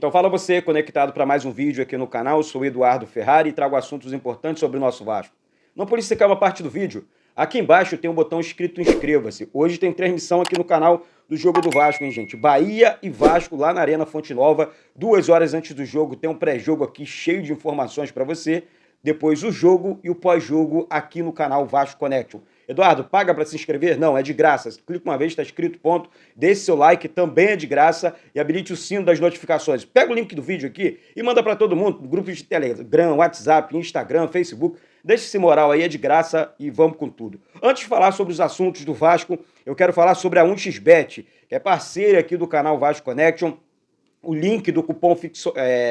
Então fala você, conectado para mais um vídeo aqui no canal. Eu sou o Eduardo Ferrari e trago assuntos importantes sobre o nosso Vasco. Não por isso secar uma parte do vídeo. Aqui embaixo tem um botão escrito inscreva-se. Hoje tem transmissão aqui no canal do jogo do Vasco, hein, gente? Bahia e Vasco lá na Arena Fonte Nova. 2 horas antes do jogo tem um pré-jogo aqui cheio de informações para você. Depois o jogo e o pós-jogo aqui no canal Vasco Connection. Eduardo, paga para se inscrever? Não, é de graça. Clica uma vez, está escrito, ponto. Deixe seu like, também é de graça. E habilite o sino das notificações. Pega o link do vídeo aqui e manda para todo mundo. Grupos de Telegram, WhatsApp, Instagram, Facebook. Deixa esse moral aí, é de graça e vamos com tudo. Antes de falar sobre os assuntos do Vasco, eu quero falar sobre a 1xBet, que é parceira aqui do canal Vasco Connection. O link do cupom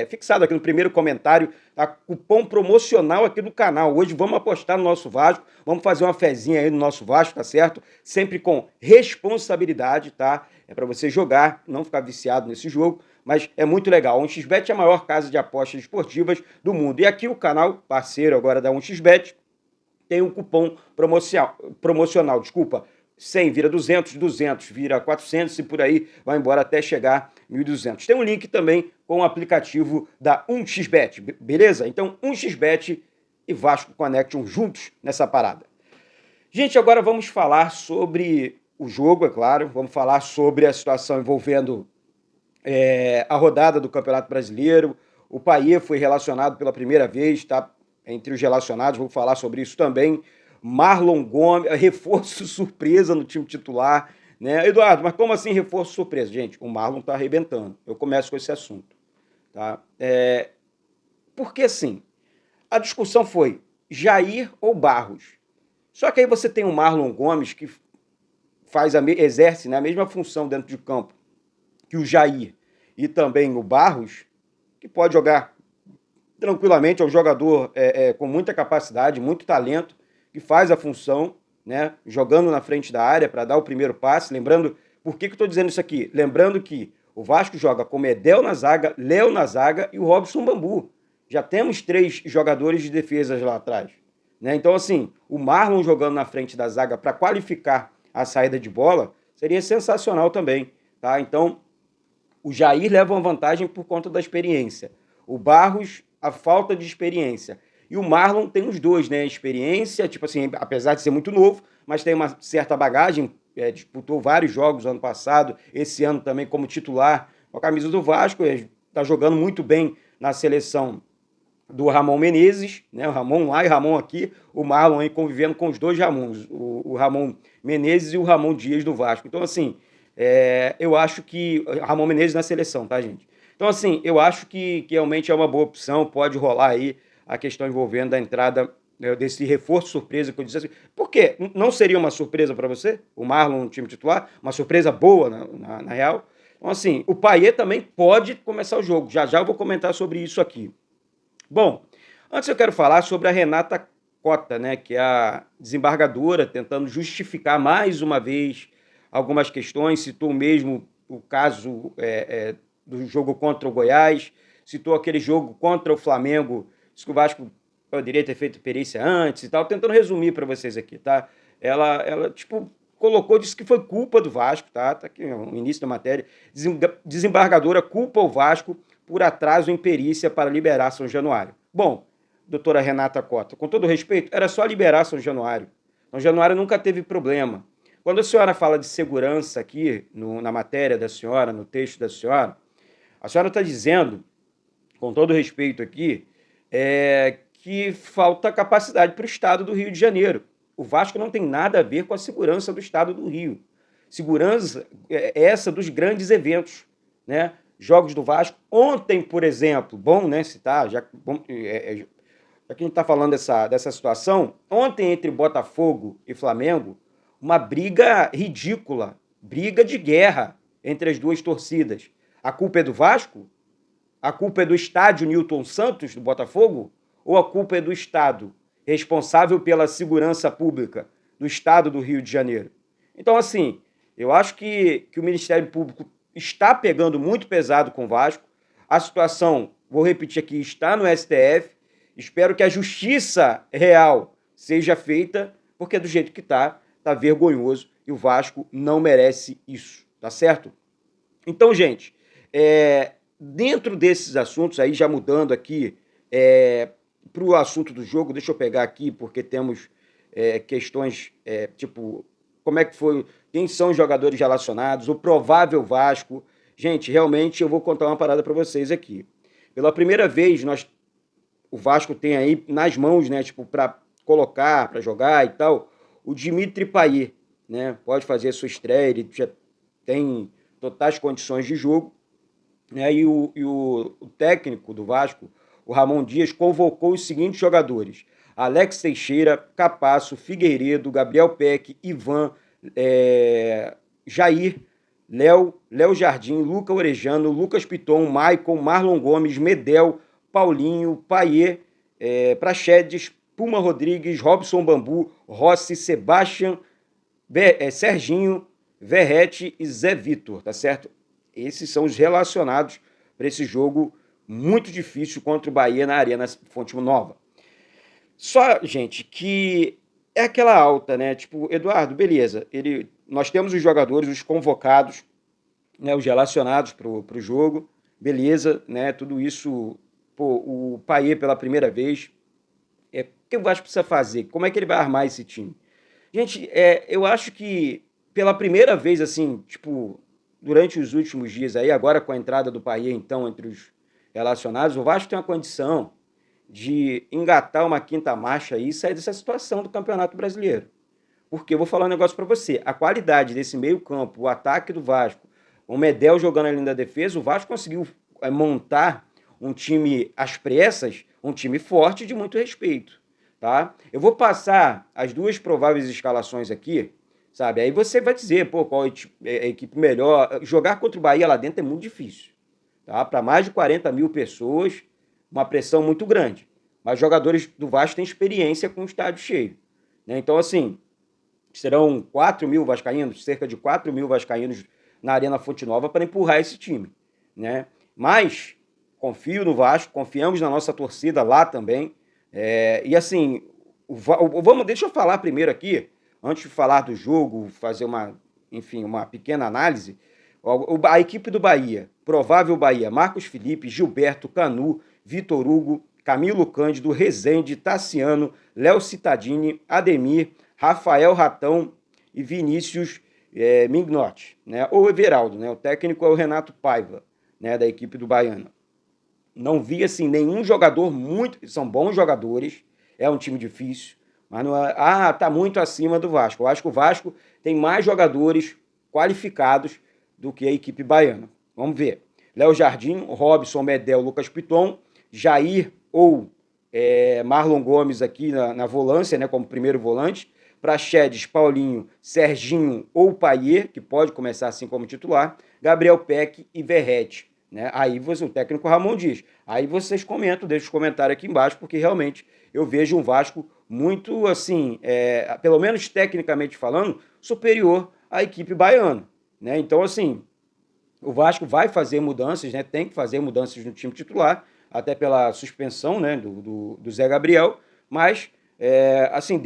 fixado aqui no primeiro comentário, tá? Cupom promocional aqui do canal. Hoje vamos apostar no nosso Vasco, vamos fazer uma fezinha aí no nosso Vasco, tá certo? Sempre com responsabilidade, tá? É para você jogar, não ficar viciado nesse jogo, mas é muito legal. A 1xBet é a maior casa de apostas esportivas do mundo. E aqui o canal, parceiro agora da 1xBet, tem um cupom promocional, desculpa. 100 vira 200, 200 vira 400 e por aí vai embora até chegar 1.200. Tem um link também com o aplicativo da 1xBet, beleza? Então 1xBet e Vasco Connection juntos nessa parada. Gente, agora vamos falar sobre o jogo, é claro. Vamos falar sobre a situação envolvendo a rodada do Campeonato Brasileiro. O Payet foi relacionado pela primeira vez, tá? Entre os relacionados, vou falar sobre isso também. Marlon Gomes, reforço surpresa no time titular, né? Eduardo, mas como assim reforço surpresa? Gente, o Marlon tá arrebentando. Eu começo com esse assunto, tá? Porque assim, a discussão foi Jair ou Barros. Só que aí você tem o Marlon Gomes que exerce, né, a mesma função dentro de campo que o Jair e também o Barros, que pode jogar tranquilamente, é um jogador com muita capacidade, muito talento, que faz a função, né, jogando na frente da área para dar o primeiro passe. Lembrando, por que eu estou dizendo isso aqui? Lembrando que o Vasco joga com Medel na zaga, Léo na zaga e o Robson Bambu. Já temos 3 jogadores de defesas lá atrás, né? Então, assim, o Marlon jogando na frente da zaga para qualificar a saída de bola seria sensacional também, tá? Então, o Jair leva uma vantagem por conta da experiência. O Barros, a falta de experiência. E o Marlon tem os dois, né? Experiência, tipo assim, apesar de ser muito novo, mas tem uma certa bagagem, disputou vários jogos ano passado, esse ano também como titular com a camisa do Vasco, está jogando muito bem na seleção do Ramon Menezes, né? O Ramon lá e Ramon aqui, o Marlon aí convivendo com os dois Ramons, o Ramon Menezes e o Ramon Dias do Vasco. Então, assim, eu acho que... Ramon Menezes na seleção, tá, gente? Então, assim, eu acho que realmente é uma boa opção, pode rolar aí a questão envolvendo a entrada desse reforço surpresa que eu disse assim. Por quê? Não seria uma surpresa para você? O Marlon no time titular? Uma surpresa boa, na real? Então, assim, o Payet também pode começar o jogo. Já já eu vou comentar sobre isso aqui. Bom, antes eu quero falar sobre a Renata Cota, né, que é a desembargadora, tentando justificar mais uma vez algumas questões. Citou mesmo o caso do jogo contra o Goiás, citou aquele jogo contra o Flamengo, disse que o Vasco poderia ter feito perícia antes e tal, tentando resumir para vocês aqui, tá? Ela tipo, colocou, disse que foi culpa do Vasco, tá? Tá aqui no início da matéria. Desembargadora culpa o Vasco por atraso em perícia para liberar São Januário. Bom, doutora Renata Cota, com todo respeito, era só liberar São Januário. São Januário nunca teve problema. Quando a senhora fala de segurança aqui, na matéria da senhora, no texto da senhora, a senhora está dizendo, com todo respeito aqui, que falta capacidade para o Estado do Rio de Janeiro. O Vasco não tem nada a ver com a segurança do Estado do Rio. Segurança essa dos grandes eventos, né? Jogos do Vasco. Ontem, por exemplo, bom, né, citar, já que a gente está falando dessa situação, ontem entre Botafogo e Flamengo, uma briga ridícula, briga de guerra entre as duas torcidas. A culpa é do Vasco? A culpa é do estádio Newton Santos, do Botafogo? Ou a culpa é do Estado, responsável pela segurança pública do Estado do Rio de Janeiro? Então, assim, eu acho que o Ministério Público está pegando muito pesado com o Vasco. A situação, vou repetir aqui, está no STF. Espero que a justiça real seja feita, porque do jeito que está vergonhoso e o Vasco não merece isso, tá certo? Então, gente, dentro desses assuntos, aí já mudando aqui para o assunto do jogo, deixa eu pegar aqui, porque temos questões tipo, como é que foi, quem são os jogadores relacionados, o provável Vasco. Gente, realmente eu vou contar uma parada para vocês aqui. Pela primeira vez, o Vasco tem aí nas mãos, né, tipo, para colocar, para jogar e tal, o Dimitri Payet, né? Pode fazer a sua estreia, ele já tem totais condições de jogo, né? E o técnico do Vasco, o Ramon Dias, convocou os seguintes jogadores: Alex Teixeira, Capasso, Figueiredo, Gabriel Peck, Ivan, Jair, Léo Jardim, Luca Orejano, Lucas Piton, Maicon, Marlon Gomes, Medel, Paulinho, Payet, Praxedes, Puma Rodrigues, Robson Bambu, Rossi, Sebastian, Serginho, Verrete e Zé Vitor, tá certo? Esses são os relacionados para esse jogo muito difícil contra o Bahia na Arena Fonte Nova. Só, gente, que é aquela alta, né? Tipo, Eduardo, beleza, nós temos os jogadores, os convocados, né, os relacionados para o jogo, beleza, né? Tudo isso, pô, o Payet pela primeira vez. O que o Vasco precisa fazer? Como é que ele vai armar esse time? Gente, eu acho que pela primeira vez, assim, tipo, durante os últimos dias aí, agora com a entrada do Payet, então, entre os relacionados, o Vasco tem uma condição de engatar uma quinta marcha aí e sair dessa situação do Campeonato Brasileiro. Porque eu vou falar um negócio para você, a qualidade desse meio campo, o ataque do Vasco, o Medel jogando ali na defesa, o Vasco conseguiu montar um time às pressas, um time forte de muito respeito, tá? Eu vou passar as duas prováveis escalações aqui, sabe? Aí você vai dizer, pô, qual é a equipe melhor. Jogar contra o Bahia lá dentro é muito difícil, tá? Para mais de 40 mil pessoas, uma pressão muito grande. Mas jogadores do Vasco têm experiência com o estádio cheio, né? Então, assim, serão 4 mil vascaínos, cerca de 4 mil vascaínos na Arena Fonte Nova para empurrar esse time, né? Mas confio no Vasco, confiamos na nossa torcida lá também. E assim, deixa eu falar primeiro aqui, antes de falar do jogo, fazer uma pequena análise. A equipe do Bahia, provável Bahia: Marcos Felipe, Gilberto, Canu, Vitor Hugo, Camilo Cândido, Rezende, Tassiano, Léo Cittadini, Ademir, Rafael Ratão e Vinícius Mignotti, né? Ou Everaldo, né? O técnico é o Renato Paiva, né? Da equipe do Baiano. Não vi, assim, nenhum jogador muito... São bons jogadores, é um time difícil, mas não é... tá muito acima do Vasco. Eu acho que o Vasco tem mais jogadores qualificados do que a equipe baiana. Vamos ver. Léo Jardim, Robson, Medel, Lucas Piton, Jair ou Marlon Gomes aqui na volância, né, como primeiro volante, Praxedes, Paulinho, Serginho ou Payet, que pode começar assim como titular, Gabriel Peck e Verrete, né? Aí o técnico Ramon diz. Aí vocês comentam, deixem os comentários aqui embaixo, porque realmente eu vejo um Vasco muito, assim, pelo menos tecnicamente falando, superior à equipe baiana, né? Então, assim, o Vasco vai fazer mudanças, né? Tem que fazer mudanças no time titular, até pela suspensão, né, do Zé Gabriel, mas, assim,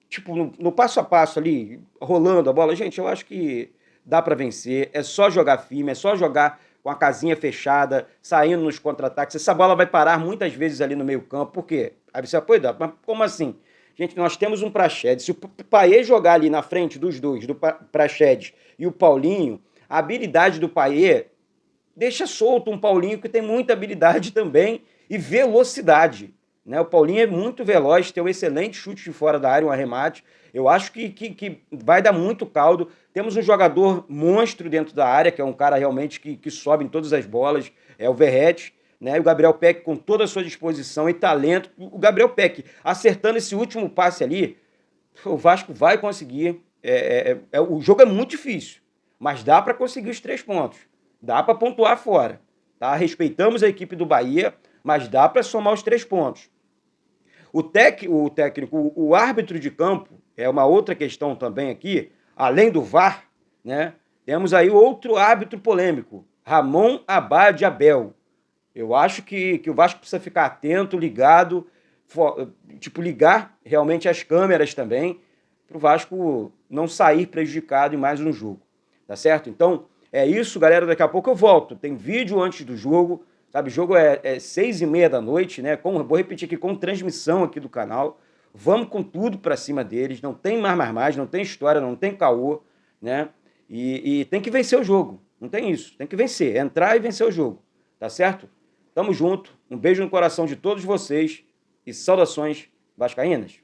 tipo, no passo a passo ali, rolando a bola, gente, eu acho que dá para vencer, é só jogar firme, é só jogar com a casinha fechada, saindo nos contra-ataques. Essa bola vai parar muitas vezes ali no meio campo, por quê? Aí você vai, mas como assim? Gente, nós temos um Praxedes, se o Payet jogar ali na frente dos dois, do Praxedes e o Paulinho, a habilidade do Payet deixa solto um Paulinho que tem muita habilidade também e velocidade, né? O Paulinho é muito veloz, tem um excelente chute de fora da área, um arremate. Eu acho que vai dar muito caldo. Temos um jogador monstro dentro da área, que é um cara realmente que sobe em todas as bolas, é o Verrete, né? E o Gabriel Peck com toda a sua disposição e talento. O Gabriel Peck acertando esse último passe ali, o Vasco vai conseguir. O jogo é muito difícil, mas dá para conseguir os 3 pontos. Dá para pontuar fora, tá? Respeitamos a equipe do Bahia, mas dá para somar os 3 pontos. O técnico, o árbitro de campo, é uma outra questão também aqui, além do VAR, né? Temos aí outro árbitro polêmico, Ramon Abad Abel. Eu acho que o Vasco precisa ficar atento, ligado, ligar realmente as câmeras também, para o Vasco não sair prejudicado em mais um jogo, tá certo? Então, É isso, galera. Daqui a pouco eu volto. Tem vídeo antes do jogo, sabe? O jogo é 6h30 da noite, né? Vou repetir aqui, com transmissão aqui do canal. Vamos com tudo pra cima deles. Não tem mais, não tem história, não tem caô, né? E tem que vencer o jogo. Não tem isso. Tem que vencer. Entrar e vencer o jogo. Tá certo? Tamo junto. Um beijo no coração de todos vocês e saudações vascaínas.